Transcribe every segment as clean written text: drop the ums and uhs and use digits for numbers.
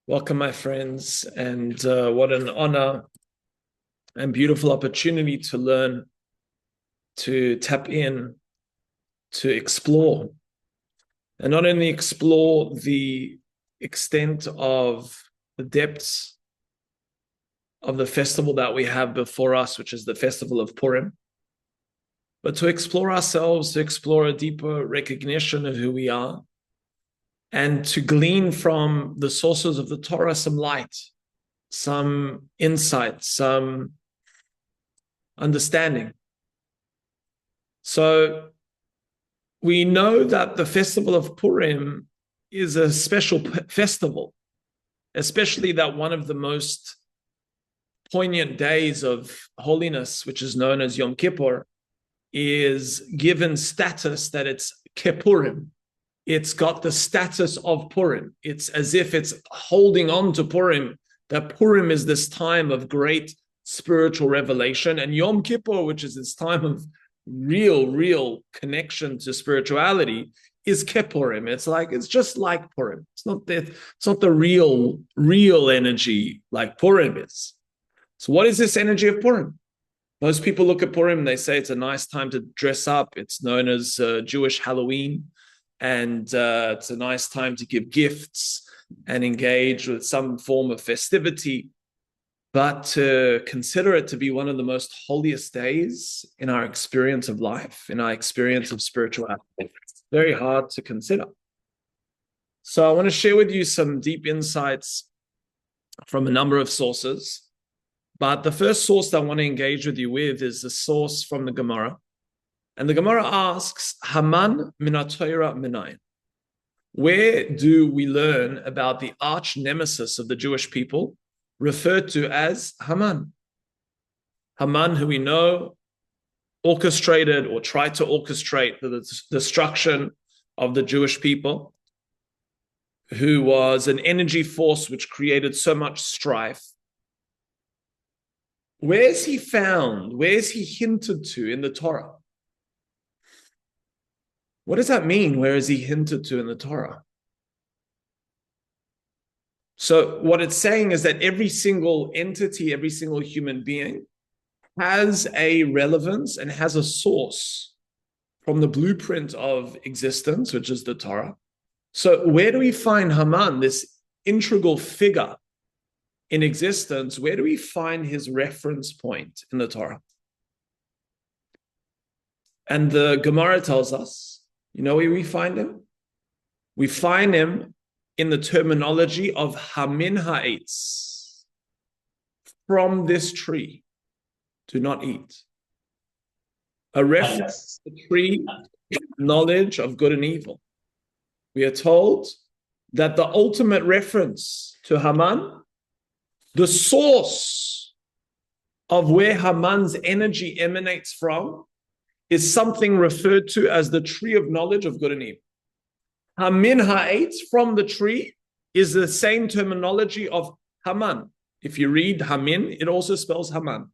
Welcome, my friends, and what an honor and beautiful opportunity to learn, to tap in, to explore, and not only explore the extent of the depths of the festival that we have before us, which is the festival of Purim, but to explore ourselves, to explore a deeper recognition of who we are, and to glean from the sources of the Torah some light, some insight, some understanding. So we know that the festival of Purim is a special festival, especially that one of the most poignant days of holiness, which is known as Yom Kippur, is given status that it's Kippurim. It's got the status of Purim. It's as if it's holding on to Purim, that Purim is this time of great spiritual revelation, and Yom Kippur, which is this time of real connection to spirituality, is Kippurim. It's just like Purim. It's not the real energy like Purim is. So what is this energy of Purim? Most people look at Purim and they say it's a nice time to dress up. It's known as Jewish Halloween, and it's a nice time to give gifts and engage with some form of festivity. But to consider it to be one of the most holiest days in our experience of life, in our experience of spirituality, it's very hard to consider. So I want to share with you some deep insights from a number of sources. But the first source that I want to engage with you with is the source from the Gemara. And the Gemara asks, Haman min haTorah minayin? Where do we learn about the arch nemesis of the Jewish people, referred to as Haman? Haman, who we know orchestrated or tried to orchestrate the destruction of the Jewish people, who was an energy force which created so much strife. Where is he found? Where is he hinted to in the Torah? What does that mean? Where is he hinted to in the Torah? So what it's saying is that every single entity, every single human being has a relevance and has a source from the blueprint of existence, which is the Torah. So where do we find Haman, this integral figure in existence? Where do we find his reference point in the Torah? And the Gemara tells us, you know where we find him? We find him in the terminology of Hamin ha'etz. From this tree, do not eat. A reference to the tree, knowledge of good and evil. We are told that the ultimate reference to Haman, the source of where Haman's energy emanates from, is something referred to as the tree of knowledge of good and evil. Hamin ha'etz, from the tree, is the same terminology of Haman. If you read Hamin, it also spells Haman.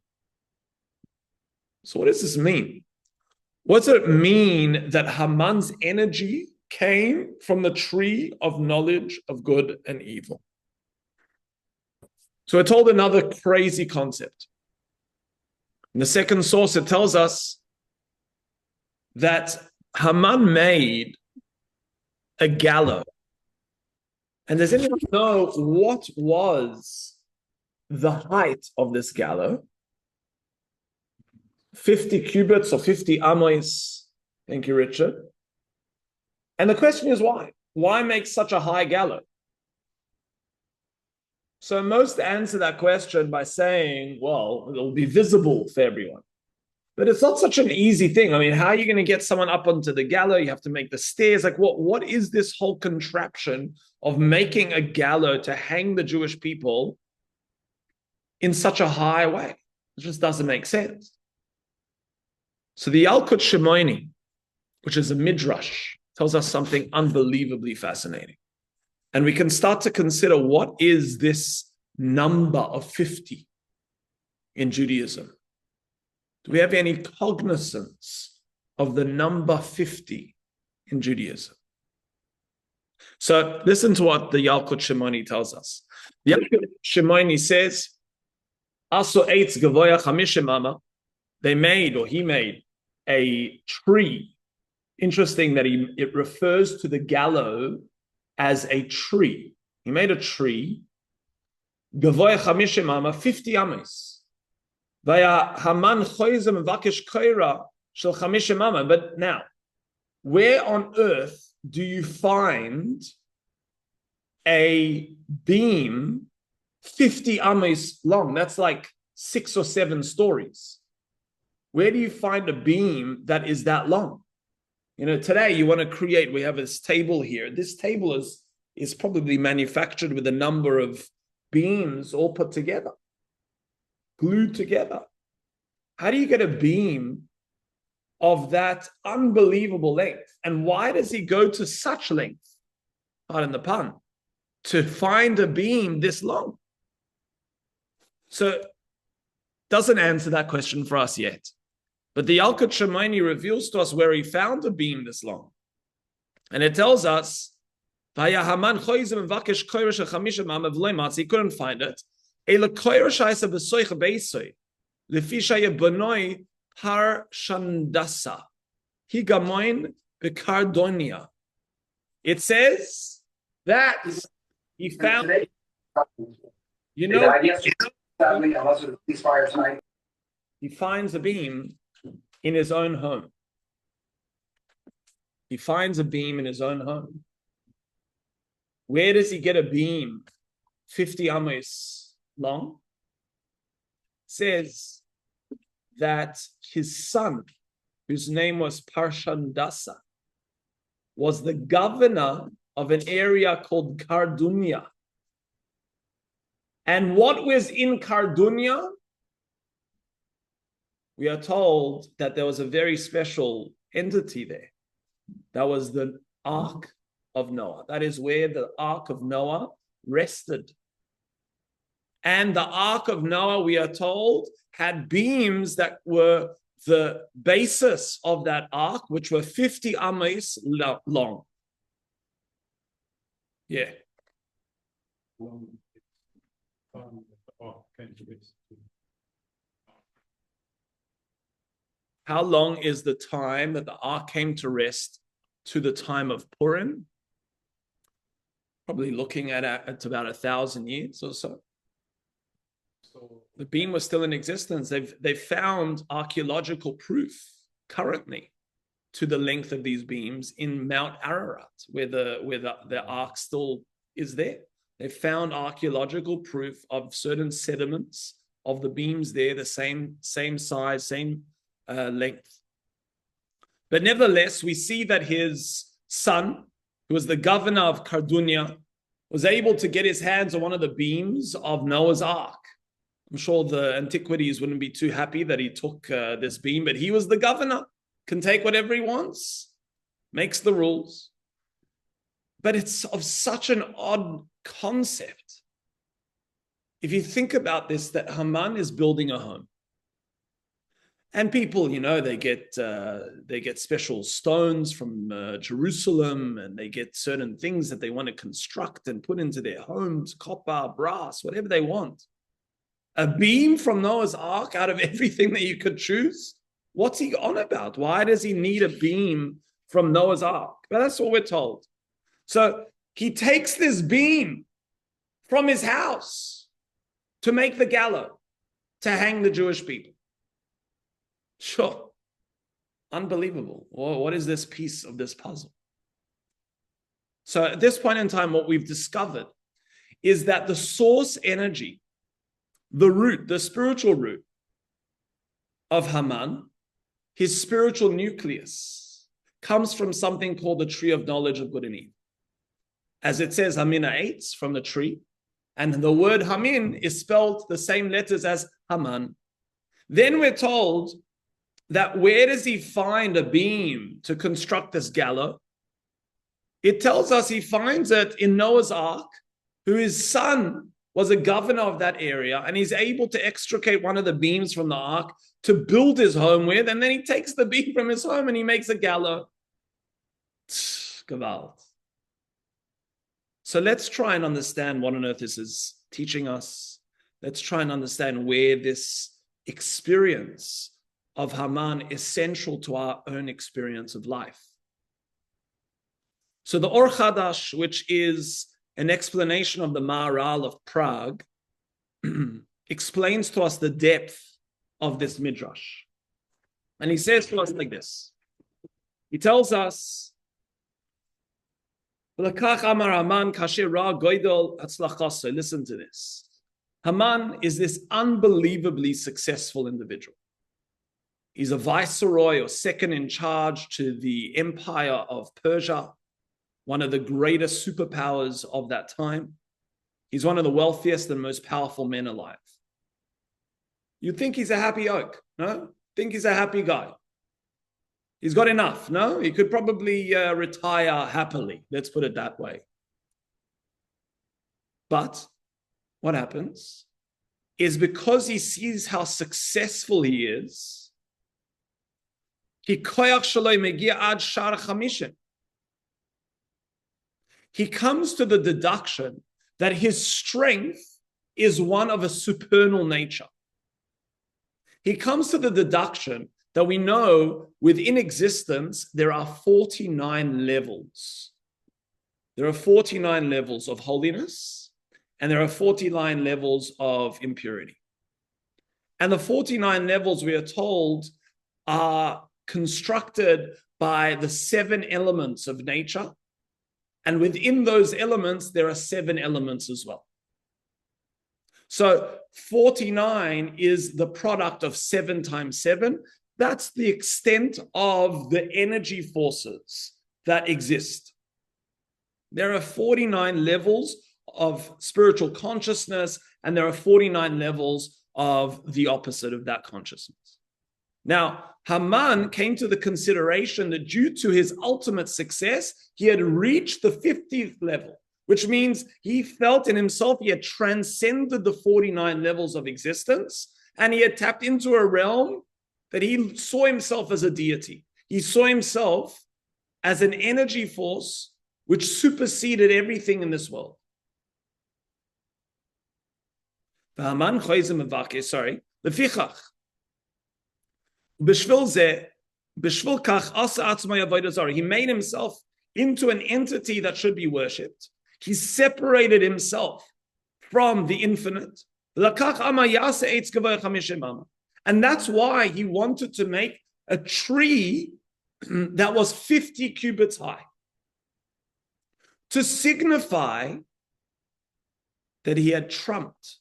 So what does this mean? What does it mean that Haman's energy came from the tree of knowledge of good and evil? So we're told another crazy concept. In the second source, it tells us that Haman made a gallows. And does anyone know what was the height of this gallows? 50 cubits or 50 amos. Thank you, Richard. And the question is why? Why make such a high gallows? So most answer that question by saying, well, it'll be visible for everyone. But it's not such an easy thing. I mean, how are you going to get someone up onto the gallows? You have to make the stairs. Like, what is this whole contraption of making a gallows to hang the Jewish people in such a high way? It just doesn't make sense. So the Yalkut Shimoni, which is a midrash, tells us something unbelievably fascinating. And we can start to consider, what is this number of 50 in Judaism? Do we have any cognizance of the number 50 in Judaism? So listen to what the Yalkut Shimoni tells us. The Yalkut Shimoni says, "Aso eitz gavoya chamishim." They made, or he made, a tree. Interesting that it refers to the gallows as a tree. He made a tree. Gavoya chamishim amma, 50 ames. Vaya Haman choizem vakish koira shel chamishim amma. But now, where on earth do you find a beam 50 ames long? That's like 6 or 7 stories. Where do you find a beam that is that long? You know, today you want to create, we have this table here. This table is probably manufactured with a number of beams all put together, glued together. How do you get a beam of that unbelievable length? And why does he go to such length, pardon the pun, to find a beam this long? So, doesn't answer that question for us yet. But the Yalkut Shimoni reveals to us where he found a beam this long. And it tells us, he couldn't find it. It says that he found, you know, he finds a beam in his own home. He finds a beam in his own home. Where does he get a beam 50 amos long? It says that his son, whose name was Parshandasa, was the governor of an area called Kardunya. And what was in Kardunya? We are told that there was a very special entity there. That was the Ark of Noah. That is where the Ark of Noah rested. And the Ark of Noah, we are told, had beams that were the basis of that Ark, which were 50 amas long. Yeah. How long is the time that the Ark came to rest to the time of Purim? Probably looking at it's about 1,000 years or so. So the beam was still in existence. They've found archaeological proof currently to the length of these beams in Mount Ararat, where the Ark still is there. They found archaeological proof of certain sediments of the beams there, the same size, same length. But nevertheless, we see that his son, who was the governor of Kardunya, was able to get his hands on one of the beams of Noah's Ark. I'm sure the antiquities wouldn't be too happy that he took this beam, but he was the governor, can take whatever he wants, makes the rules. But it's of such an odd concept. If you think about this, that Haman is building a home. And people, you know, they get special stones from Jerusalem, and they get certain things that they want to construct and put into their homes, copper, brass, whatever they want. A beam from Noah's Ark out of everything that you could choose? What's he on about? Why does he need a beam from Noah's Ark? But that's what we're told. So he takes this beam from his house to make the gallows, to hang the Jewish people. Sure. Unbelievable. Well, what is this piece of this puzzle? So at this point in time, what we've discovered is that the source energy, the root, the spiritual root of Haman, his spiritual nucleus, comes from something called the tree of knowledge of good and evil. As it says, Hamina eats from the tree, and the word Hamin is spelled the same letters as Haman. Then we're told that where does he find a beam to construct this gallows? It tells us he finds it in Noah's Ark, who his son was a governor of that area, and he's able to extricate one of the beams from the Ark to build his home with, and then he takes the beam from his home and he makes a gallows. Gewalt. So let's try and understand what on earth this is teaching us. Let's try and understand where this experience of Haman is central to our own experience of life. So the Or Chadash, which is an explanation of the Maharal of Prague, explains to us the depth of this midrash. And he says to us like this. He tells us, listen to this. Haman is this unbelievably successful individual. He's a viceroy or second in charge to the empire of Persia, one of the greatest superpowers of that time. He's one of the wealthiest and most powerful men alive. You'd think he's a happy oak, no? Think he's a happy guy. He's got enough, no? He could probably retire happily, let's put it that way. But what happens is because he sees how successful he is, he comes to the deduction that his strength is one of a supernal nature. He comes to the deduction that we know within existence, there are 49 levels. There are 49 levels of holiness, and there are 49 levels of impurity. And the 49 levels, we are told, are constructed by the 7 elements of nature. And within those elements, there are 7 elements as well. So 49 is the product of 7 times 7. That's the extent of the energy forces that exist. There are 49 levels of spiritual consciousness, and there are 49 levels of the opposite of that consciousness. Now, Haman came to the consideration that due to his ultimate success, he had reached the 50th level, which means he felt in himself he had transcended the 49 levels of existence, and he had tapped into a realm that he saw himself as a deity. He saw himself as an energy force which superseded everything in this world. Lefichach. He made himself into an entity that should be worshipped. He separated himself from the infinite. And that's why he wanted to make a tree that was 50 cubits high, to signify that he had trumped.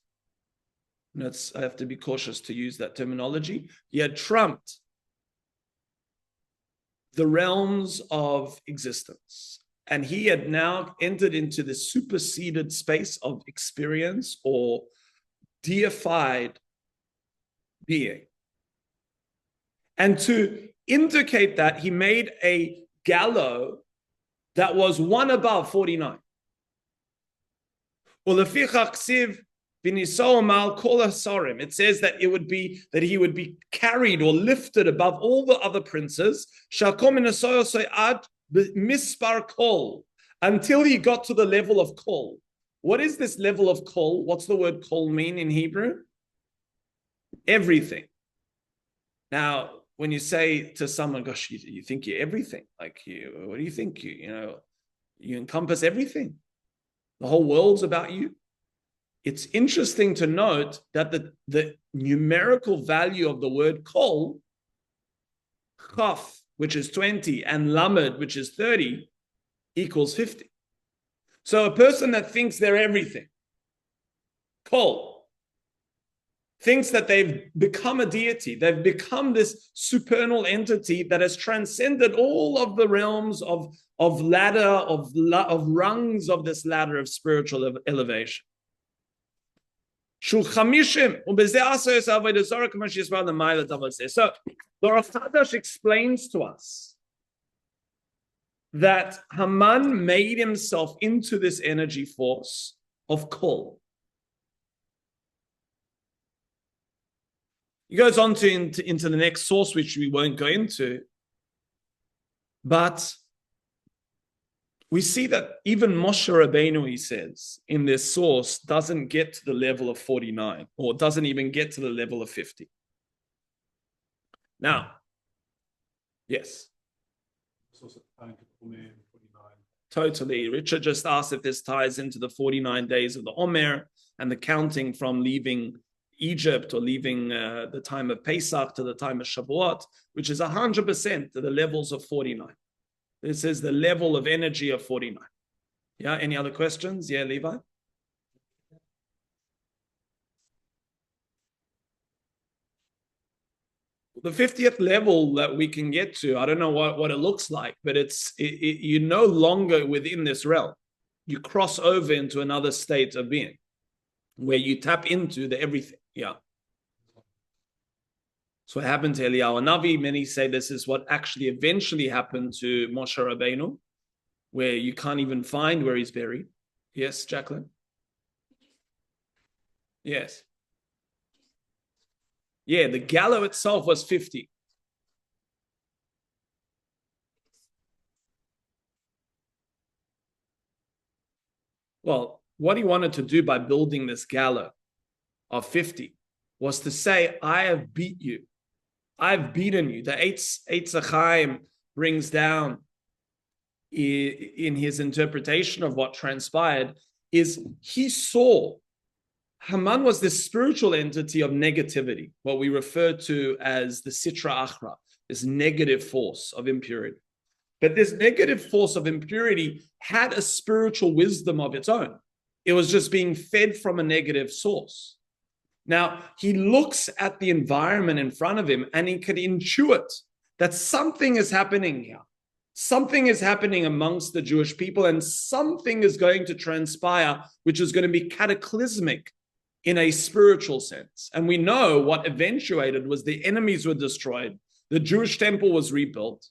I have to be cautious to use that terminology. He had trumped the realms of existence. And he had now entered into the superseded space of experience or deified being. And to indicate that, he made a gallows that was one above 49. It says that he would be carried or lifted above all the other princes until he got to the level of kol. What is this level of kol? What's the word kol mean in Hebrew? Everything. Now, when you say to someone, gosh, you think you're everything, what do you think? You encompass everything. The whole world's about you. It's interesting to note that the numerical value of the word kol, chaf, which is 20, and lamed, which is 30, equals 50. So a person that thinks they're everything, kol, thinks that they've become a deity. They've become this supernal entity that has transcended all of the realms of rungs of this ladder of spiritual elevation. So the Rosh Hashanah explains to us that Haman made himself into this energy force of kol. He goes on into the next source, which we won't go into. But we see that even Moshe Rabbeinu, he says, in this source, doesn't get to the level of 49, or doesn't even get to the level of 50. Now, yes. Totally. Richard just asked if this ties into the 49 days of the Omer and the counting from leaving Egypt or leaving the time of Pesach to the time of Shavuot, which is 100% to the levels of 49. This is the level of energy of 49. Yeah, any other questions? Yeah, Levi? The 50th level that we can get to, I don't know what it looks like, but you're no longer within this realm. You cross over into another state of being where you tap into the everything. Yeah. So what happened to Eliyahu Navi? Many say this is what actually eventually happened to Moshe Rabbeinu, where you can't even find where he's buried. Yes, Jacqueline? Yes. Yeah, the gallows itself was 50. Well, what he wanted to do by building this gallows of 50 was to say, I have beat you. I've beaten you. The Eitz Chaim brings down in his interpretation of what transpired is he saw Haman was this spiritual entity of negativity, what we refer to as the Sitra Achra, this negative force of impurity. But this negative force of impurity had a spiritual wisdom of its own. It was just being fed from a negative source. Now, he looks at the environment in front of him and he could intuit that something is happening here. Something is happening amongst the Jewish people and something is going to transpire, which is going to be cataclysmic in a spiritual sense. And we know what eventuated was the enemies were destroyed. The Jewish temple was rebuilt.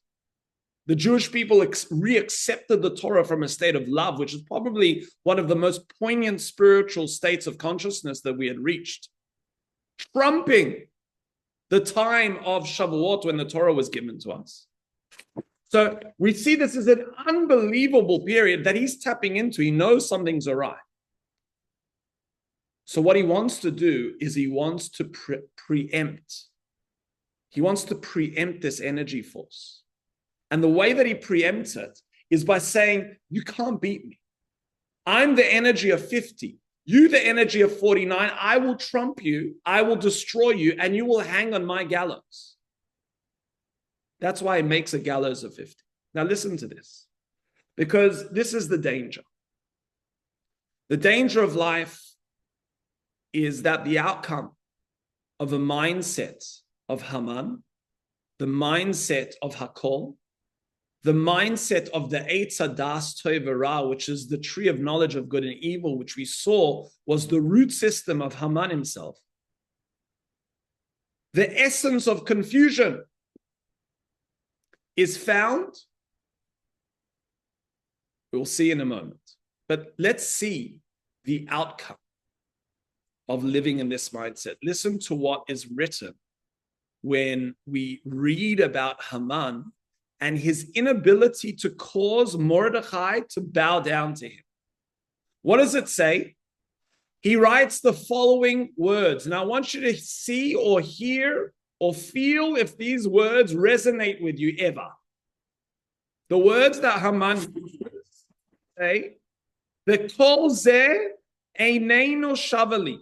The Jewish people reaccepted the Torah from a state of love, which is probably one of the most poignant spiritual states of consciousness that we had reached, trumping the time of Shavuot when the Torah was given to us. So we see this as an unbelievable period that he's tapping into. He knows something's awry. So what he wants to do is he wants to preempt. He wants to preempt this energy force. And the way that he preempts it is by saying, you can't beat me. I'm the energy of 50. You the energy of 49. I will trump you. I will destroy you. And you will hang on my gallows. That's why he makes a gallows of 50. Now listen to this. Because this is the danger. The danger of life is that the outcome of a mindset of Haman, the mindset of Hakol, the mindset of the Eitz Hadas Tov Ra, which is the tree of knowledge of good and evil, which we saw was the root system of Haman himself. The essence of confusion is found, we'll see in a moment. But let's see the outcome of living in this mindset. Listen to what is written when we read about Haman and his inability to cause Mordechai to bow down to him. What does it say? He writes the following words. Now I want you to see or hear or feel if these words resonate with you ever. The words that Haman say, V'kol zeh eineinu shavali.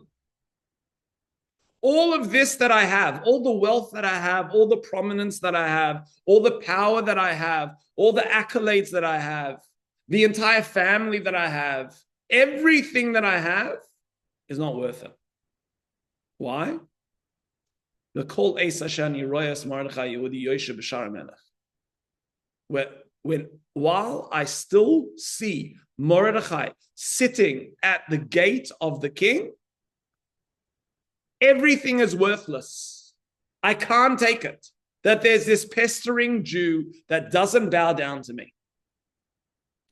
All of this that I have, all the wealth that I have, all the prominence that I have, all the power that I have, all the accolades that I have, the entire family that I have, everything that I have is not worth it. Why? While I still see Mordechai sitting at the gate of the king, everything is worthless. I can't take it that there's this pestering Jew that doesn't bow down to me.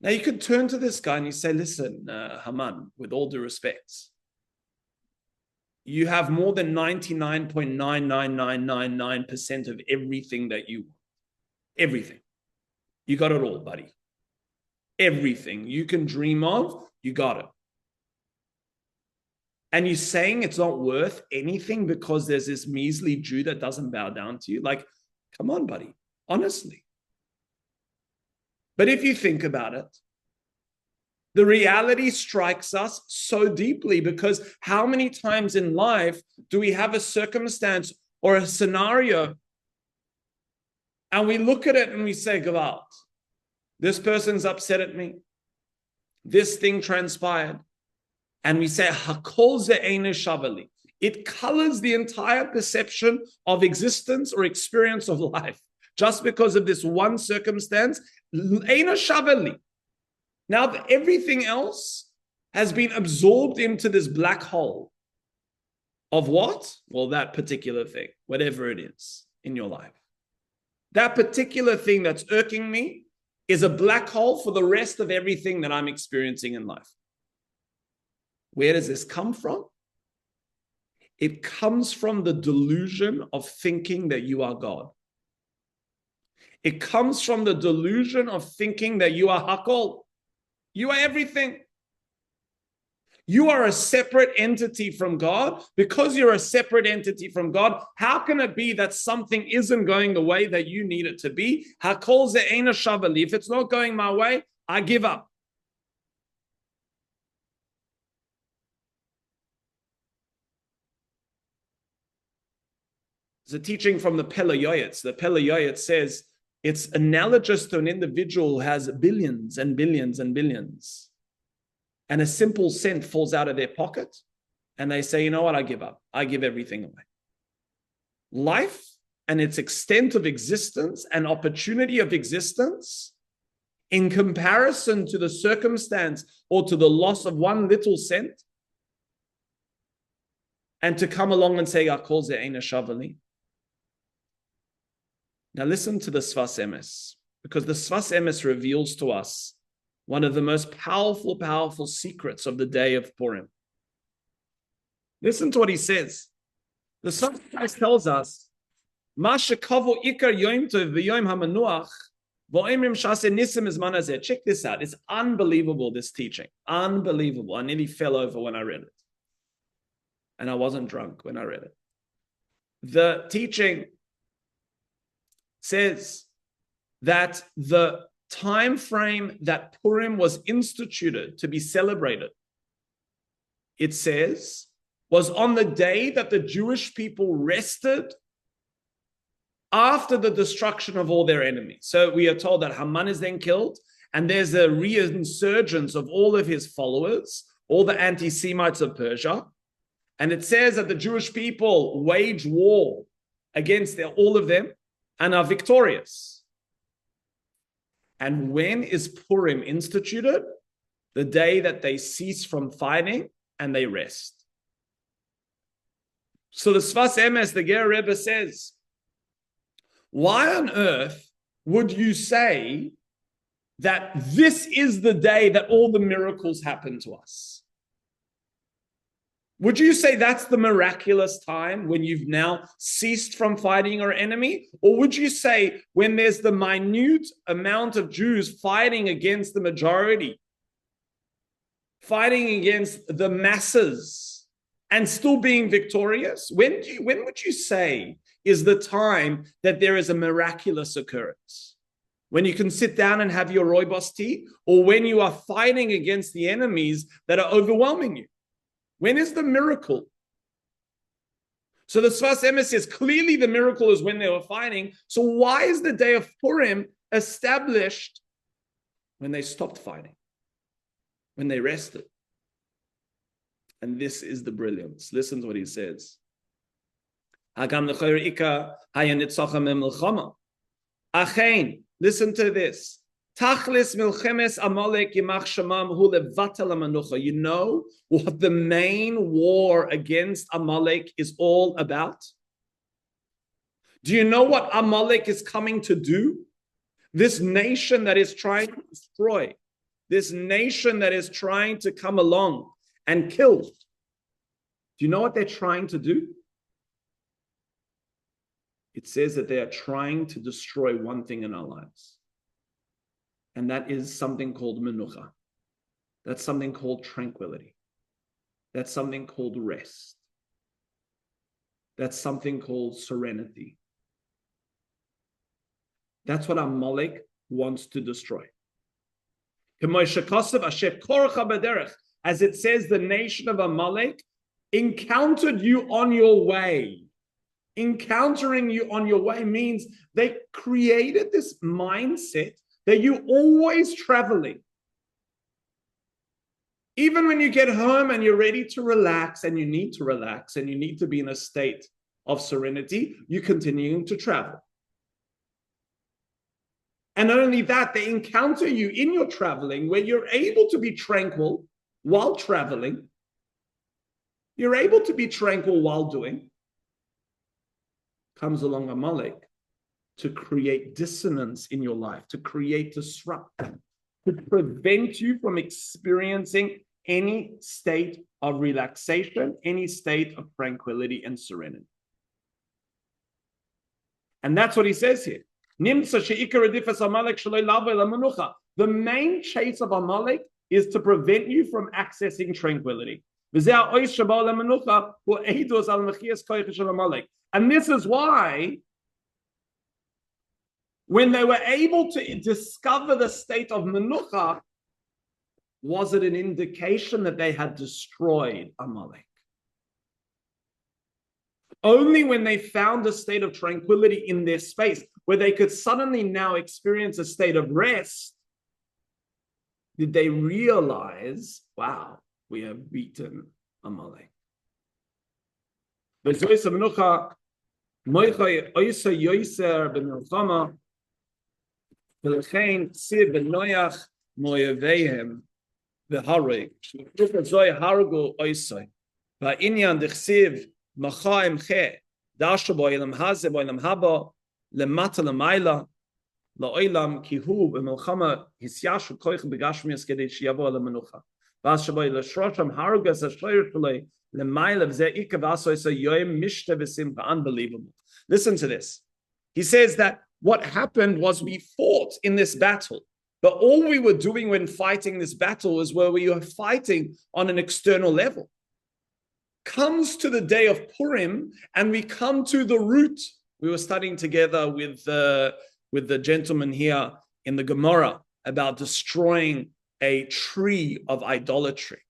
Now you could turn to this guy and you say, listen, Haman, with all due respect, you have more than 99.99999% of everything that you want. Everything. You got it all, buddy. Everything you can dream of, you got it. And you're saying it's not worth anything because there's this measly Jew that doesn't bow down to you? Like, come on, buddy, honestly. But if you think about it, the reality strikes us so deeply, because how many times in life do we have a circumstance or a scenario and we look at it and we say, Gavalt, this person's upset at me. This thing transpired. And we say, Hakol ze'einu shavali. It colors the entire perception of existence or experience of life. Just because of this one circumstance, einu shavali. Now everything else has been absorbed into this black hole of what? Well, that particular thing, whatever it is in your life. That particular thing that's irking me is a black hole for the rest of everything that I'm experiencing in life. Where does this come from? It comes from the delusion of thinking that you are God. It comes from the delusion of thinking that you are Hakol. You are everything. You are a separate entity from God. Because you're a separate entity from God, how can it be that something isn't going the way that you need it to be? Hakol ze'einu shavali. If it's not going my way, I give up. It's a teaching from the Pele-Yoetz. The Pele-Yoetz says it's analogous to an individual who has billions and billions and billions. And a simple cent falls out of their pocket and they say, you know what, I give up. I give everything away. Life and its extent of existence and opportunity of existence in comparison to the circumstance or to the loss of one little cent, and to come along and say, Hakol ze'einu shavali. Now listen to the Sfas Emes, because the Sfas Emes reveals to us one of the most powerful secrets of the day of Purim. Listen to what he says. The Sfas Emes tells us, Ma shekavu ikar yom tov v'yom hamanuach v'oimrim shase nisim izman hazeh. Check this out. It's unbelievable, this teaching. Unbelievable. I nearly fell over when I read it. And I wasn't drunk when I read it. The teaching says that the time frame that Purim was instituted to be celebrated, it says, was on the day that the Jewish people rested after the destruction of all their enemies. So we are told that Haman is then killed, and there's a resurgence of all of his followers, all the anti-Semites of Persia. And it says that the Jewish people wage war against all of them and are victorious. And when is Purim instituted? The day that they cease from fighting and they rest. So the Sfas Emes, the Ger Rebbe says, why on earth would you say that this is the day that all the miracles happen to us? Would you say that's the miraculous time when you've now ceased from fighting your enemy? Or would you say when there's the minute amount of Jews fighting against the majority, fighting against the masses, and still being victorious? When would you say is the time that there is a miraculous occurrence? When you can sit down and have your rooibos tea, or when you are fighting against the enemies that are overwhelming you? When is the miracle? So the Sfas Emes says clearly the miracle is when they were fighting. So why is the day of Purim established when they stopped fighting, when they rested? And this is the brilliance. Listen to what he says. Listen to this. Tachlis milchemes Amalek yimach shamam hu levatel hamanucha. You know what the main war against Amalek is all about? Do you know what Amalek is coming to do? This nation that is trying to destroy, this nation that is trying to come along and kill. Do you know what they're trying to do? It says that they are trying to destroy one thing in our lives. And that is something called menucha. That's something called tranquility. That's something called rest. That's something called serenity. That's what Amalek wants to destroy. As it says, the nation of Amalek encountered you on your way. Encountering you on your way means they created this mindset that you're always traveling. Even when you get home and you're ready to relax and you need to relax and you need to be in a state of serenity, you're continuing to travel. And not only that, they encounter you in your traveling where you're able to be tranquil while traveling. You're able to be tranquil while doing. Comes along Amalek to create dissonance in your life, to create disruption, to prevent you from experiencing any state of relaxation, any state of tranquility and serenity. And that's what he says here. The main chase of Amalek is to prevent you from accessing tranquility. And this is why when they were able to discover the state of menucha, was it an indication that they had destroyed Amalek? Only when they found a state of tranquility in their space, where they could suddenly now experience a state of rest, did they realize, wow, we have beaten Amalek. ולכן ציב ונויח מויביהם והרג. שפרוק זוי הרגו אויסוי. והעניין דכסיב מחה אמחה דשו בו אילם הזה בו אילם הבא למטה למעלה לעולם כי הוא במלחמה הסיישו כוח בגשמיאס כדי שיבוא אל המנוחה. ואז שבו לשרושם הרגס השריר שלי למעלה וזה איקה ועשו איסו יוים משתה ושמחה. Unbelievable. Listen to this. He says that what happened was we fought in this battle, but all we were doing when fighting this battle is where we were fighting on an external level. Comes to the day of Purim, and we come to the root. We were studying together with the gentleman here in the Gemara about destroying a tree of idolatry.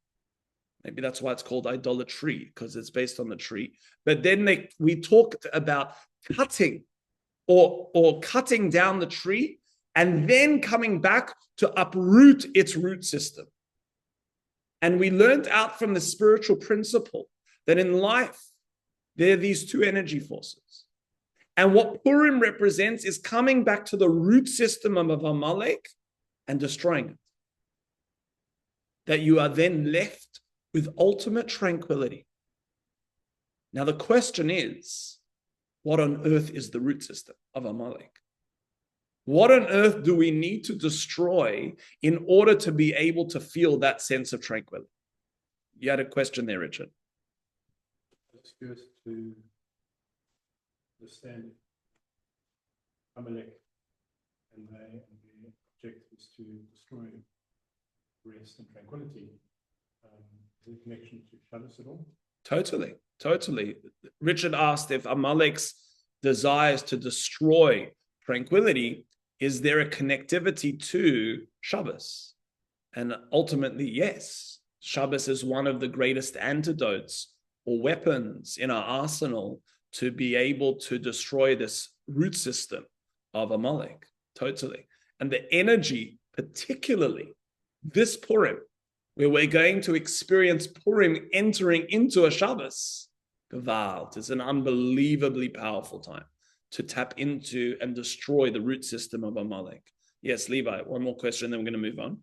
Maybe that's why it's called idolatry, because it's based on the tree. But then we talked about cutting or cutting down the tree and then coming back to uproot its root system. And we learned out from the spiritual principle that in life, there are these two energy forces. And what Purim represents is coming back to the root system of Amalek and destroying it. That you are then left with ultimate tranquility. Now the question is, what on earth is the root system of Amalek? What on earth do we need to destroy in order to be able to feel that sense of tranquility? You had a question there, Richard. It's good to understand Amalek and the objective is to destroy rest and tranquility. Is there a connection to Shabbos at all? Totally. Richard asked if Amalek's desires to destroy tranquility, is there a connectivity to Shabbos? And ultimately, yes. Shabbos is one of the greatest antidotes or weapons in our arsenal to be able to destroy this root system of Amalek. Totally. And the energy, particularly this Purim, where we're going to experience Purim entering into a Shabbos, Gevalt, is an unbelievably powerful time to tap into and destroy the root system of Amalek. Yes, Levi, one more question, then we're going to move on.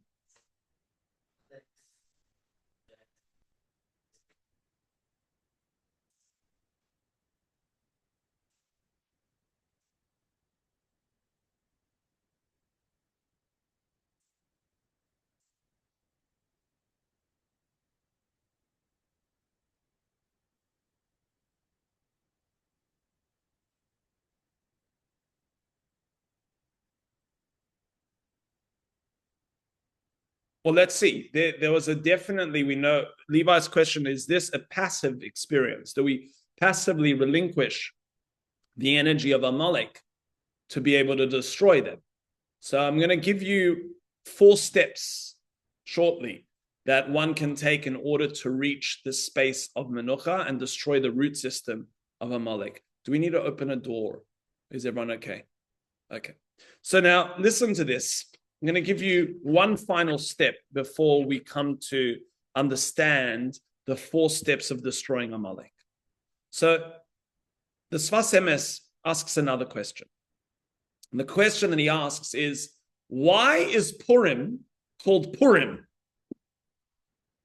Well, let's see. There was a definitely, we know, Levi's question, is this a passive experience? Do we passively relinquish the energy of Amalek to be able to destroy them? So I'm going to give you 4 steps shortly that one can take in order to reach the space of Menucha and destroy the root system of Amalek. Do we need to open a door? Is everyone okay? Okay. So now listen to this. I'm going to give you one final step before we come to understand the 4 steps of destroying Amalek. So the Sfas Emes asks another question. And the question that he asks is, why is Purim called Purim?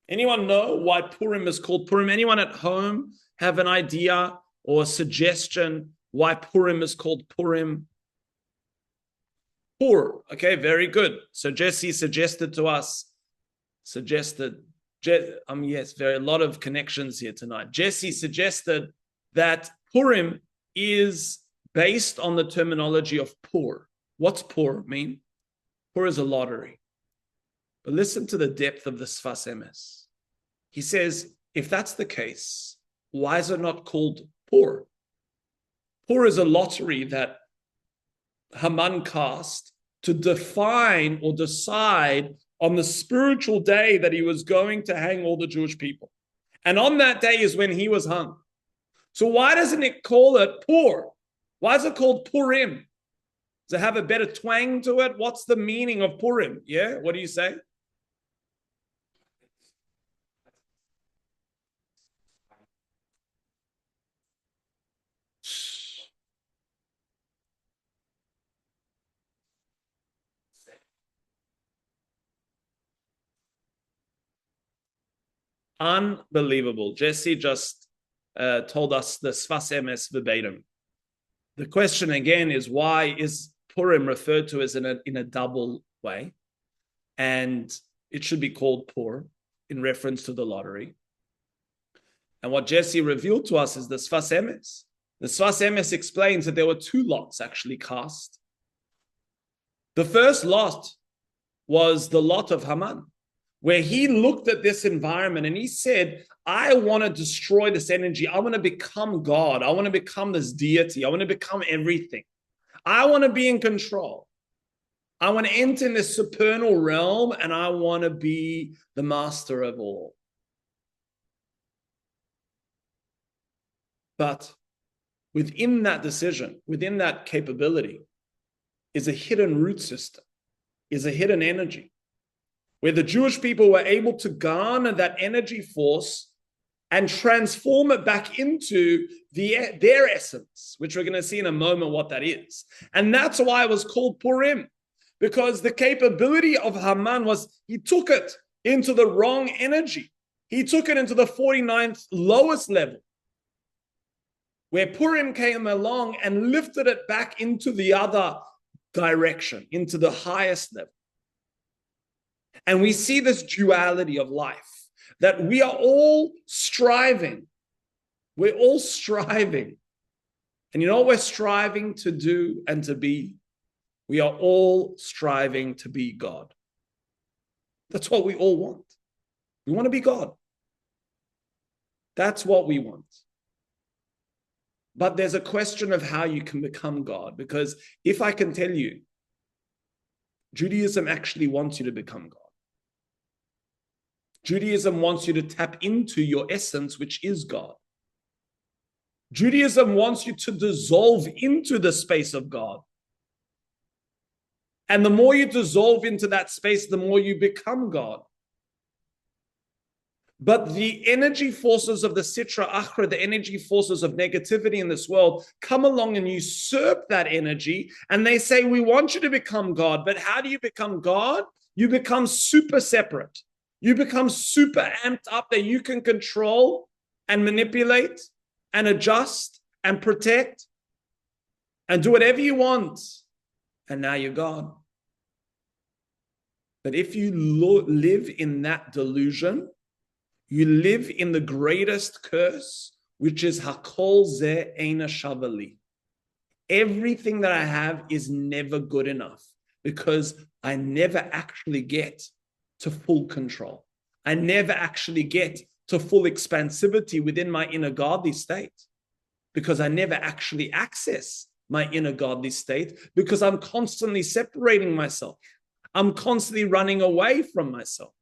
Anyone know why Purim is called Purim? Anyone at home have an idea or a suggestion why Purim is called Purim? Pur. Okay, very good. So Jesse suggested to us, yes, a lot of connections here tonight. Jesse suggested that Purim is based on the terminology of Pur. What's Pur mean? Pur is a lottery. But listen to the depth of the Sfas Emes. He says, if that's the case, why is it not called Pur? Pur is a lottery that Haman cast to define or decide on the spiritual day that he was going to hang all the Jewish people. And on that day is when he was hung. So why doesn't it call it Pur? Why is it called Purim? Does it have a better twang to it? What's the meaning of Purim? Yeah, what do you say? Unbelievable. Jesse just told us the Sfas Emes verbatim. The question again is, why is Purim referred to as in a double way? And it should be called Pur in reference to the lottery. And what Jesse revealed to us is the Sfas Emes. The Sfas Emes explains that there were 2 lots actually cast. The first lot was the lot of Haman, where he looked at this environment and he said, I want to destroy this energy. I want to become God. I want to become this deity. I want to become everything. I want to be in control. I want to enter in this supernal realm and I want to be the master of all. But within that decision, within that capability, is a hidden root system, is a hidden energy, where the Jewish people were able to garner that energy force and transform it back into their essence, which we're going to see in a moment what that is. And that's why it was called Purim, because the capability of Haman was he took it into the wrong energy. He took it into the 49th lowest level, where Purim came along and lifted it back into the other direction, into the highest level. And we see this duality of life, that we are all striving. We're all striving. And you know what we're striving to do and to be? We are all striving to be God. That's what we all want. We want to be God. That's what we want. But there's a question of how you can become God, because if I can tell you, Judaism actually wants you to become God. Judaism wants you to tap into your essence, which is God. Judaism wants you to dissolve into the space of God. And the more you dissolve into that space, the more you become God. But the energy forces of the Sitra Achra, the energy forces of negativity in this world, come along and usurp that energy. And they say, we want you to become God. But how do you become God? You become super separate. You become super amped up that you can control and manipulate and adjust and protect and do whatever you want. And now you're God. But if you live in that delusion, you live in the greatest curse, which is Hakol Ze Eina Shavali. Everything that I have is never good enough because I never actually get to full control. I never actually get to full expansivity within my inner godly state because I never actually access my inner godly state because I'm constantly separating myself. I'm constantly running away from myself.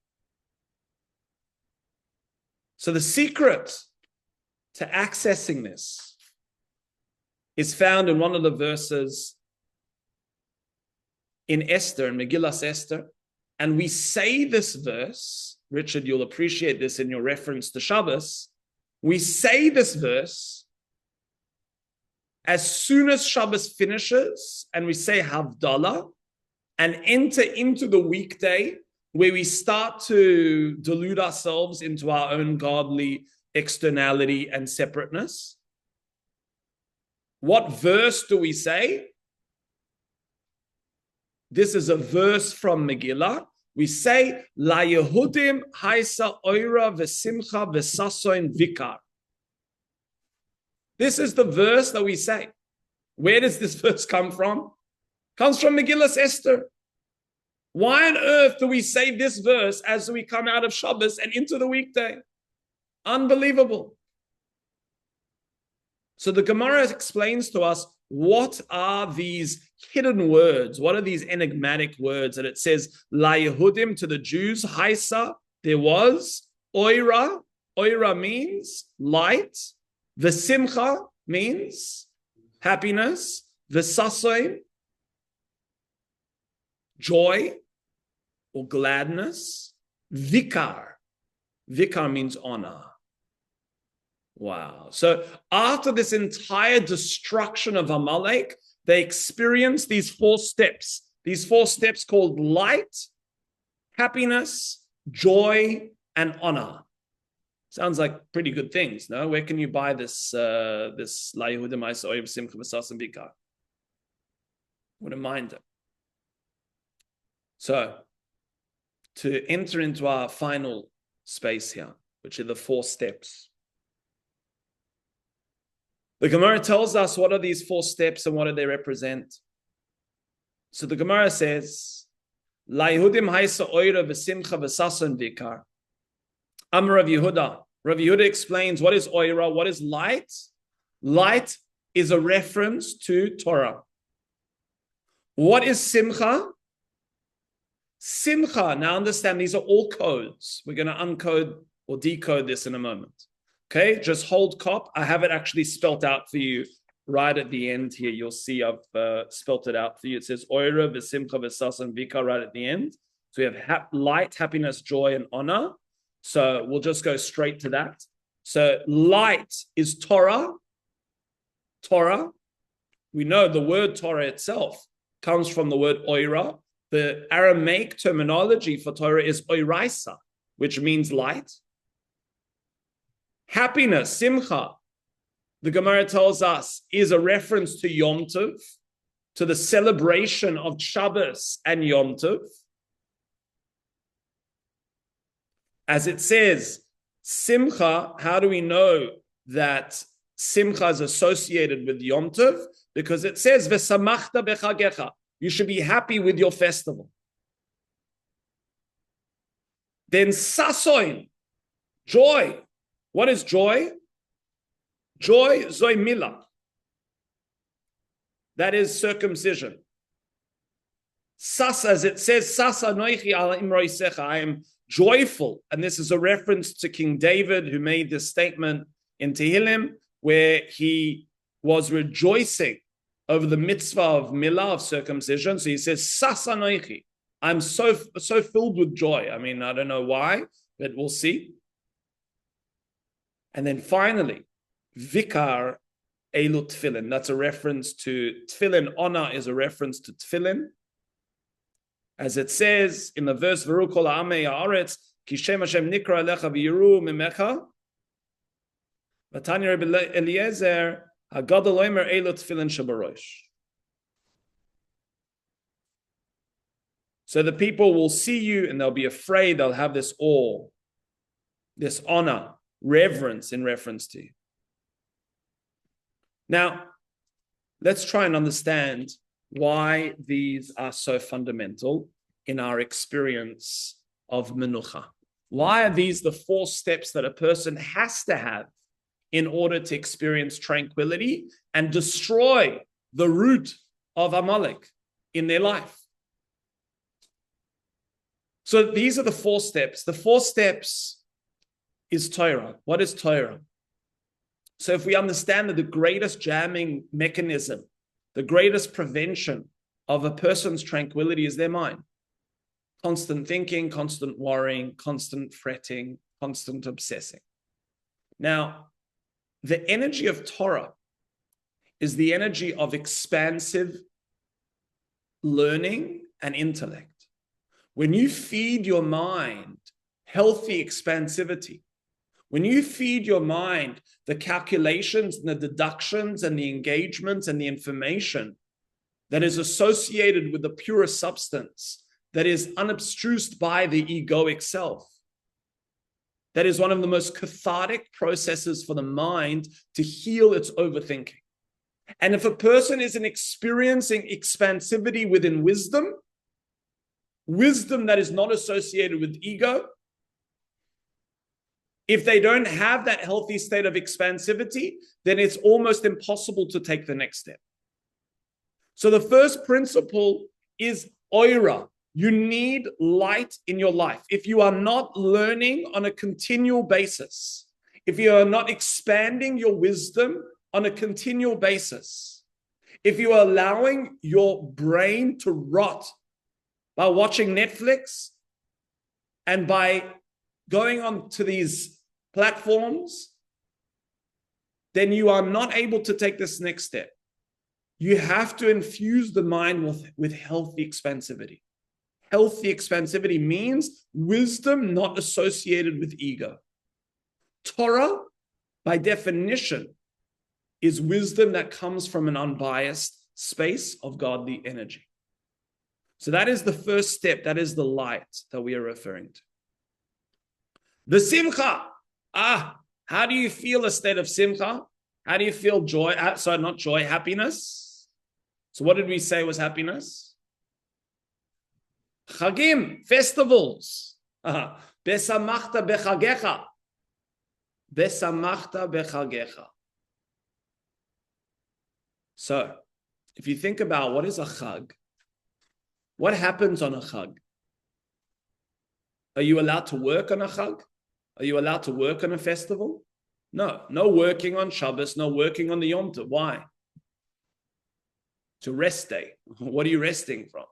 So the secret to accessing this is found in one of the verses in Esther, in Megillas Esther. And we say this verse, Richard, you'll appreciate this in your reference to Shabbos. We say this verse as soon as Shabbos finishes, and we say Havdalah, and enter into the weekday where we start to delude ourselves into our own godly externality and separateness. What verse do we say? This is a verse from Megillah. We say, La Yehudim haisa oira v'simcha v'sasoin vikar. This is the verse that we say. Where does this verse come from? It comes from Megillas Esther. Why on earth do we say this verse as we come out of Shabbos and into the weekday? Unbelievable. So the Gemara explains to us, what are these hidden words? What are these enigmatic words that it says, La Yehudim, to the Jews, Haisa, there was, Oira, Oira means light, V'simcha means happiness, V'sasoin, joy or gladness, Vikar, Vikar means honor. Wow. So after this entire destruction of Amalek, they experience these 4 steps. These 4 steps called light, happiness, joy, and honor. Sounds like pretty good things, no? Where can you buy this La Yehudim Haisa Oira v'simcha v'sasoin vikar? Wouldn't mind it. So, to enter into our final space here, which are the 4 steps. The Gemara tells us what are these 4 steps and what do they represent. So the Gemara says, La Yehudim haisa oira v'simcha v'sasoin vikar. Amar Rav Yehuda. Rav Yehuda explains what is oira, what is light. Light is a reference to Torah. What is simcha? Simcha, now understand, these are all codes. We're going to uncode or decode this in a moment. Okay, just hold cop. I have it actually spelt out for you right at the end here. You'll see I've spelt it out for you. It says Oira, V'simcha, V'sasoin Vikar right at the end. So we have light, happiness, joy, and honor. So we'll just go straight to that. So light is Torah. Torah. We know the word Torah itself comes from the word Oira. The Aramaic terminology for Torah is Oiraisa, which means light. Happiness, simcha, the Gemara tells us, is a reference to Yom Tov, to the celebration of Shabbos and Yom Tov. As it says, simcha, how do we know that simcha is associated with Yom Tov? Because it says, V'samachta b'chagecha, you should be happy with your festival. Then sasoin, joy. What is joy? Joy, zoy milah. That is circumcision. Sasa, as it says, Sasa noichi ala imroisecha, I am joyful. And this is a reference to King David, who made this statement in Tehillim, where he was rejoicing over the mitzvah of milah, of circumcision. So he says, Sasa noichi, I'm so filled with joy. I mean, I don't know why, but we'll see. And then finally, Vikar Elu Tfilin. That's a reference to Tfilin. Honor is a reference to Tfilin. As it says in the verse, V'ru kol ha'amei ha'aretz, ki shem Hashem nikra alecha v'yiru mimecha. V'tanya Rabbi Eliezer, ha'gadol omer Elu Tfilin shabarosh. So the people will see you and they'll be afraid. They'll have this awe, this honor, reverence in reference to you. Now, let's try and understand why these are so fundamental in our experience of menucha. Why are these the 4 steps that a person has to have in order to experience tranquility and destroy the root of Amalek in their life? So these are the 4 steps. The 4 steps is Torah. What is Torah? So if we understand that the greatest jamming mechanism, the greatest prevention of a person's tranquility is their mind. Constant thinking, constant worrying, constant fretting, constant obsessing. Now, the energy of Torah is the energy of expansive learning and intellect. When you feed your mind healthy expansivity, when you feed your mind the calculations and the deductions and the engagements and the information that is associated with the purest substance, that is unobtrused by the egoic self, that is one of the most cathartic processes for the mind to heal its overthinking. And if a person isn't experiencing expansivity within wisdom, wisdom that is not associated with ego, if they don't have that healthy state of expansivity, then it's almost impossible to take the next step. So the first principle is oira. You need light in your life. If you are not learning on a continual basis, if you are not expanding your wisdom on a continual basis, if you are allowing your brain to rot by watching Netflix and by going on to these platforms, then you are not able to take this next step. You have to infuse the mind with healthy expansivity. Healthy expansivity means wisdom not associated with ego. Torah, by definition, is wisdom that comes from an unbiased space of godly energy. So that is the first step. That is the light that we are referring to. The simcha. How do you feel a state of simcha? How do you feel joy? Sorry, not joy, happiness. So what did we say was happiness? Chagim, festivals. Besamachta bechagecha. Besamachta bechagecha. So, if you think about what is a chag, what happens on a chag? Are you allowed to work on a chag? Are you allowed to work on a festival? No. No working on Shabbos, no working on the Yom Tov. Why? It's a rest day. What are you resting from?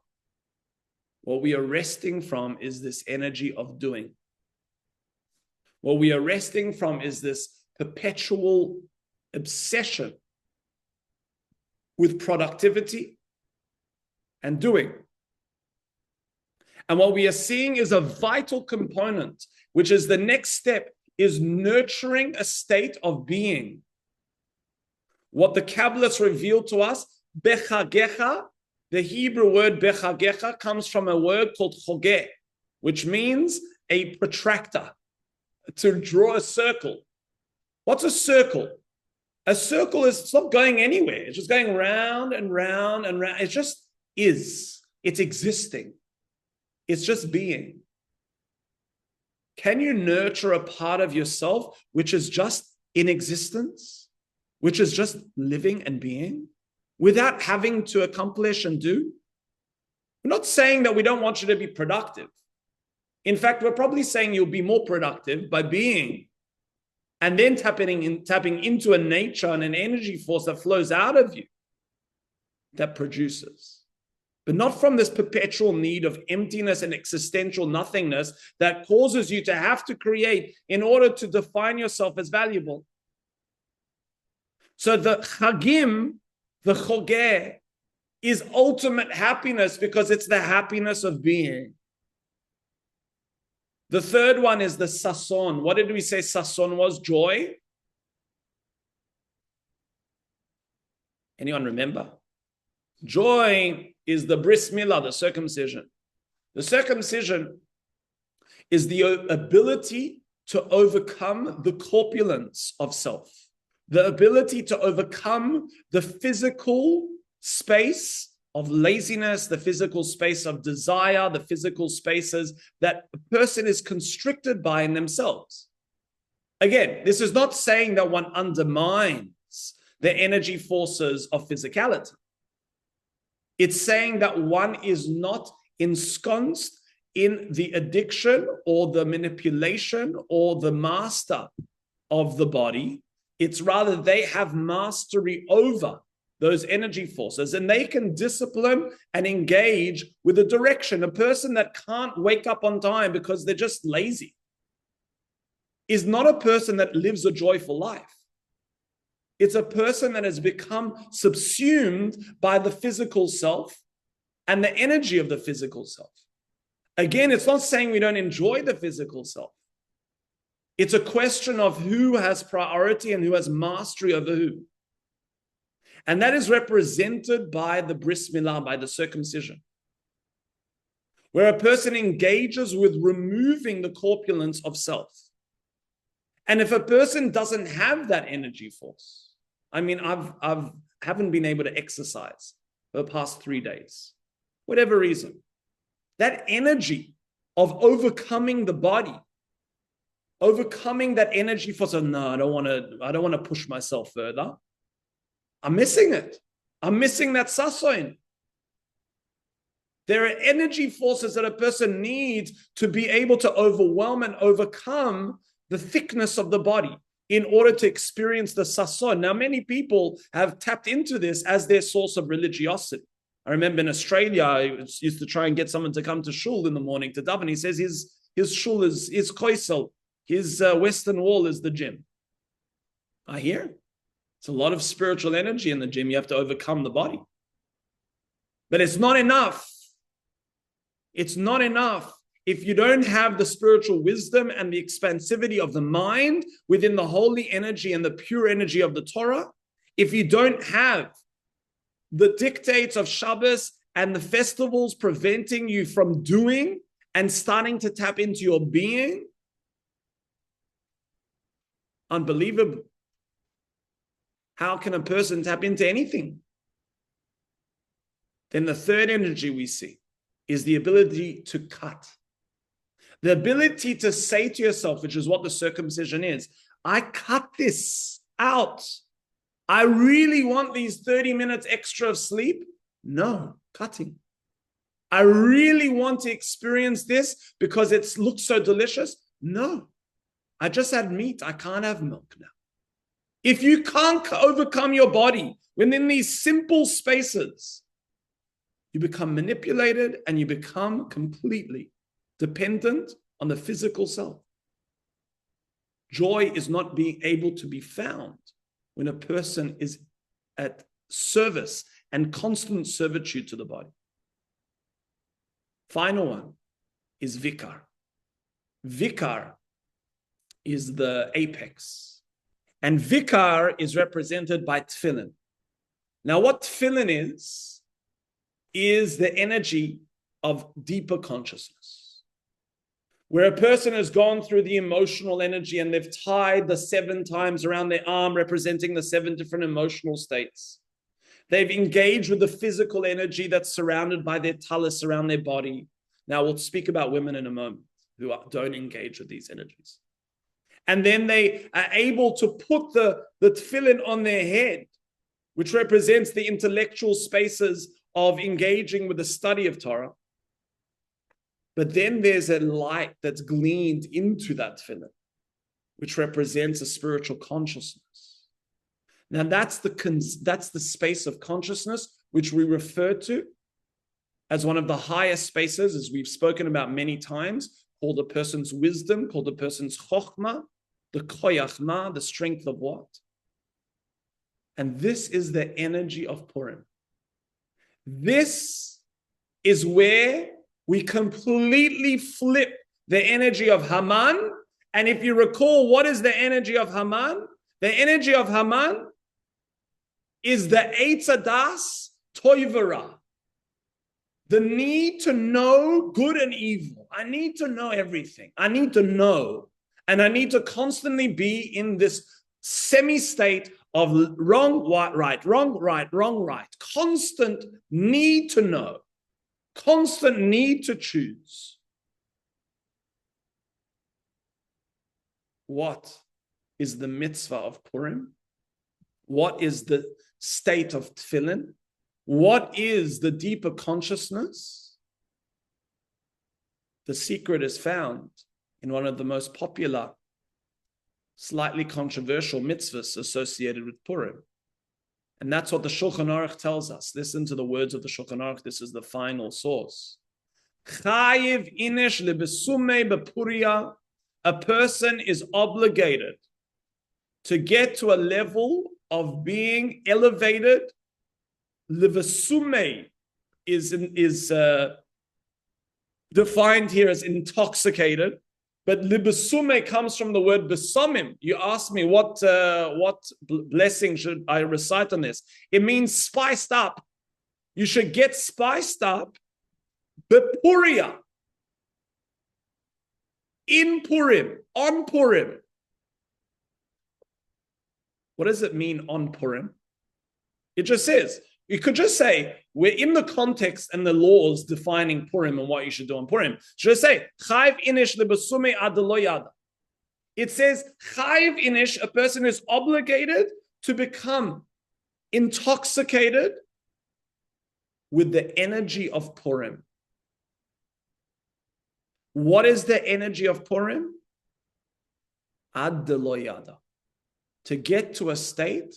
What we are resting from is this energy of doing. What we are resting from is this perpetual obsession with productivity and doing. And what we are seeing is a vital component, which is the next step, is nurturing a state of being. What the Kabbalists reveal to us, bechagecha, the Hebrew word bechagecha comes from a word called chogeh, which means a protractor, to draw a circle. What's a circle? A circle is, it's not going anywhere. It's just going round and round and round. It just is. It's existing. It's just being. Can you nurture a part of yourself which is just in existence, which is just living and being, without having to accomplish and do? We're not saying that we don't want you to be productive. In fact, we're probably saying you'll be more productive by being, and then tapping into a nature and an energy force that flows out of you, that produces. But not from this perpetual need of emptiness and existential nothingness that causes you to have to create in order to define yourself as valuable. So the chagim, the chogeh, is ultimate happiness because it's the happiness of being. The third one is the sason. What did we say sason was? Joy? Anyone remember? Joy is the bris milah, the circumcision. The circumcision is the ability to overcome the corpulence of self, the ability to overcome the physical space of laziness, the physical space of desire, the physical spaces that a person is constricted by in themselves. Again, this is not saying that one undermines the energy forces of physicality. It's saying that one is not ensconced in the addiction or the manipulation or the master of the body. It's rather they have mastery over those energy forces, and they can discipline and engage with a direction. A person that can't wake up on time because they're just lazy is not a person that lives a joyful life. It's a person that has become subsumed by the physical self and the energy of the physical self. Again, it's not saying we don't enjoy the physical self. It's a question of who has priority and who has mastery over who. And that is represented by the bris milah, by the circumcision, where a person engages with removing the corpulence of self. And if a person doesn't have that energy force, I mean, I haven't been able to exercise for the past 3 days, whatever reason, that energy of overcoming the body, overcoming that energy force of, no, I don't want to push myself further. I'm missing it. I'm missing that sason. There are energy forces that a person needs to be able to overwhelm and overcome the thickness of the body in order to experience the sason. Now, many people have tapped into this as their source of religiosity. I remember in Australia, I used to try and get someone to come to shul in the morning to daven. He says his shul is koisel. His western wall is the gym. I hear it's a lot of spiritual energy in the gym. You have to overcome the body. But it's not enough. It's not enough if you don't have the spiritual wisdom and the expansivity of the mind within the holy energy and the pure energy of the Torah. If you don't have the dictates of Shabbos and the festivals preventing you from doing and starting to tap into your being, unbelievable. How can a person tap into anything? Then the third energy we see is the ability to cut. The ability to say to yourself, which is what the circumcision is, I cut this out. I really want these 30 minutes extra of sleep. No, cutting. I really want to experience this because it looks so delicious. No, I just had meat. I can't have milk now. If you can't overcome your body within these simple spaces, you become manipulated and you become completely dependent on the physical self. Joy is not being able to be found when a person is at service and constant servitude to the body. Final one is vikar. Vikar is the apex. And vikar is represented by tefillin. Now, what tefillin is the energy of deeper consciousness, where a person has gone through the emotional energy and they've tied the 7 times around their arm, representing the 7 different emotional states. They've engaged with the physical energy that's surrounded by their talus around their body. Now, we'll speak about women in a moment who don't engage with these energies. And then they are able to put the tefillin on their head, which represents the intellectual spaces of engaging with the study of Torah. But then there's a light that's gleaned into that tefillin, which represents a spiritual consciousness. Now that's the space of consciousness which we refer to as one of the highest spaces, as we've spoken about many times, called a person's wisdom, called a person's chokhmah, the koyachma, the strength of what? And this is the energy of Purim. This is where we completely flip the energy of Haman. And if you recall, what is the energy of Haman? The energy of Haman is the Eitz Hadas Toivara. The need to know good and evil. I need to know everything. I need to know. And I need to constantly be in this semi-state of wrong, right, wrong, right, wrong, right. Constant need to know, constant need to choose. What is the mitzvah of Purim? What is the state of tefillin? What is the deeper consciousness? The secret is found in one of the most popular, slightly controversial mitzvahs associated with Purim. And that's what the Shulchan Aruch tells us. Listen to the words of the Shulchan Aruch. This is the final source. Chayiv inish lebesume bepuria. A person is obligated to get to a level of being elevated. Lebesume is defined here as intoxicated. But libesume comes from the word besomim. You asked me what blessing should I recite on this? It means spiced up. You should get spiced up. Bepuria. In Purim. On Purim. What does it mean on Purim? It just says, you could just say, we're in the context and the laws defining Purim and what you should do on Purim. Should I say, Chayiv inish lebesume ad lo yada. It says, Chayiv inish, a person is obligated to become intoxicated with the energy of Purim. What is the energy of Purim? Ad lo yada. To get to a state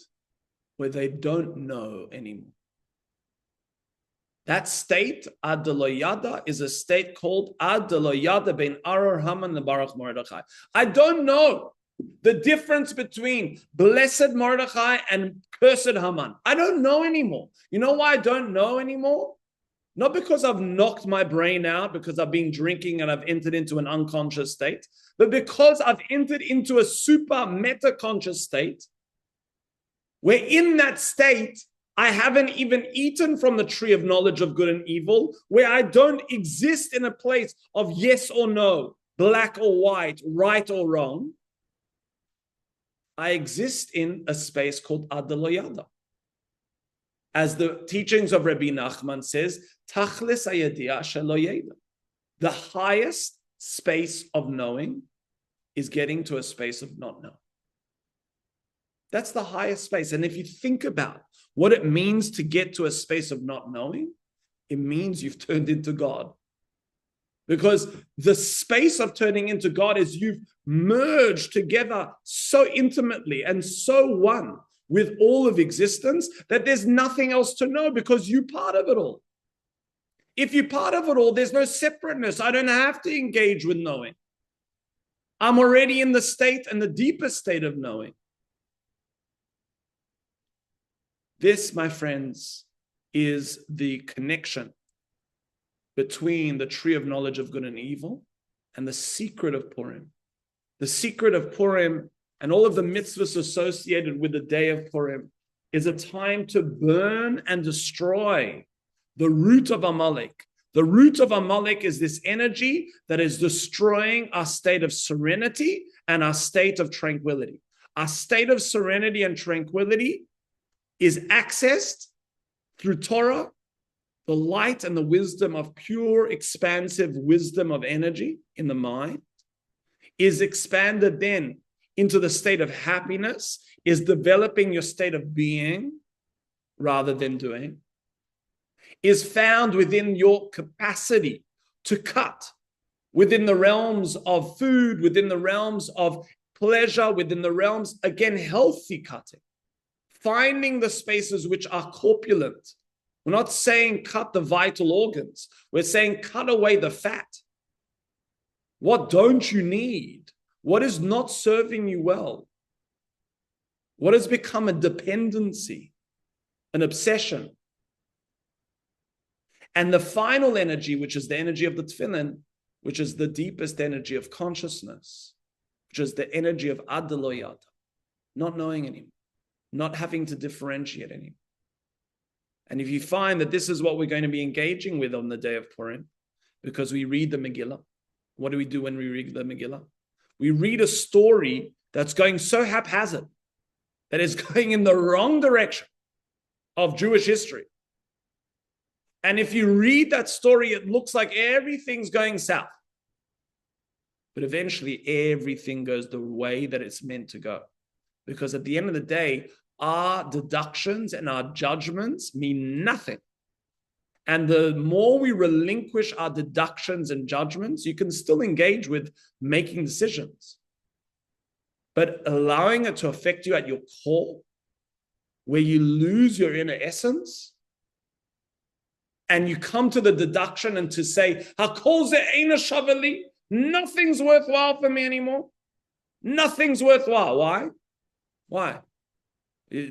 where they don't know anymore. That state, ad lo yada, is a state called ad lo yada ben Aror Haman leBaruch Mordechai. I don't know the difference between blessed Mordechai and cursed Haman. I don't know anymore. You know why I don't know anymore? Not because I've knocked my brain out, because I've been drinking and I've entered into an unconscious state, but because I've entered into a super meta-conscious state, where in that state, I haven't even eaten from the tree of knowledge of good and evil, where I don't exist in a place of yes or no, black or white, right or wrong. I exist in a space called Ad lo yada. As the teachings of Rabbi Nachman says, Tachlis hayediah shelo yeda. The highest space of knowing is getting to a space of not knowing. That's the highest space. And if you think about what it means to get to a space of not knowing, it means you've turned into God. Because the space of turning into God is you've merged together so intimately and so one with all of existence that there's nothing else to know because you're part of it all. If you're part of it all, there's no separateness. I don't have to engage with knowing. I'm already in the state and the deepest state of knowing. This, my friends, is the connection between the tree of knowledge of good and evil and the secret of Purim. The secret of Purim and all of the mitzvahs associated with the day of Purim is a time to burn and destroy the root of Amalek. The root of Amalek is this energy that is destroying our state of serenity and our state of tranquility. Our state of serenity and tranquility is accessed through Torah, the light and the wisdom of pure, expansive wisdom of energy in the mind, is expanded then into the state of happiness, is developing your state of being rather than doing, is found within your capacity to cut within the realms of food, within the realms of pleasure, within the realms, again, healthy cutting. Finding the spaces which are corpulent. We're not saying cut the vital organs. We're saying cut away the fat. What don't you need? What is not serving you well? What has become a dependency, an obsession? And the final energy, which is the energy of the tefillin, which is the deepest energy of consciousness, which is the energy of ad lo yada, not knowing anymore. Not having to differentiate anymore. And if you find that this is what we're going to be engaging with on the day of Purim, because we read the Megillah, what do we do when we read the Megillah? We read a story that's going so haphazard that is going in the wrong direction of Jewish history. And if you read that story, it looks like everything's going south. But eventually, everything goes the way that it's meant to go. Because at the end of the day, our deductions and our judgments mean nothing. And the more we relinquish our deductions and judgments, you can still engage with making decisions. But allowing it to affect you at your core, where you lose your inner essence, and you come to the deduction and to say, Hakol ze'eina shaveli, nothing's worthwhile for me anymore. Nothing's worthwhile. Why? Why?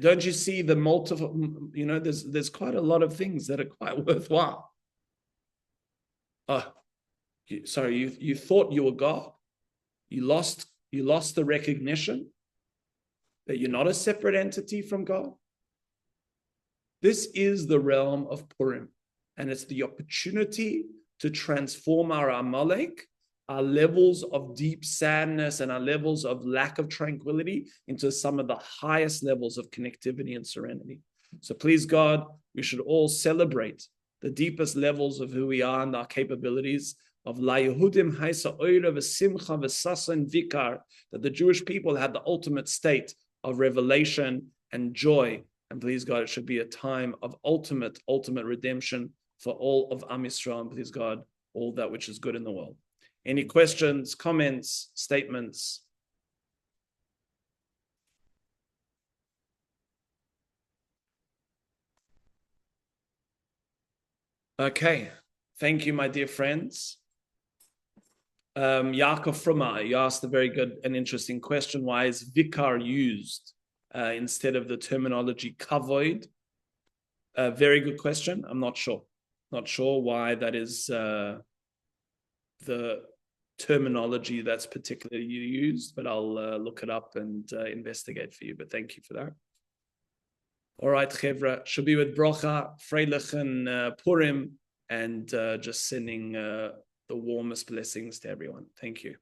Don't you see the multiple, there's quite a lot of things that are quite worthwhile. Oh, you thought you were God. You lost the recognition that you're not a separate entity from God. This is the realm of Purim. And it's the opportunity to transform our Amalek, our levels of deep sadness and our levels of lack of tranquility into some of the highest levels of connectivity and serenity. So please, God, we should all celebrate the deepest levels of who we are and our capabilities of La Yehudim Haisa Oira V'Simcha V'Sasa and Vikar, that the Jewish people had the ultimate state of revelation and joy. And please, God, it should be a time of ultimate redemption for all of Am Yisrael, and please God, all that which is good in the world. Any questions, comments, statements? Okay, thank you, my dear friends. Yaakov Fruma, you asked a very good and interesting question. Why is vikar used instead of the terminology kavod? Very good question. I'm not sure. Not sure why that is the terminology that's particularly used, but I'll look it up and investigate for you. But thank you for that. All right, Chevra, should be with Brocha, Freilich, and Purim, and just sending the warmest blessings to everyone. Thank you.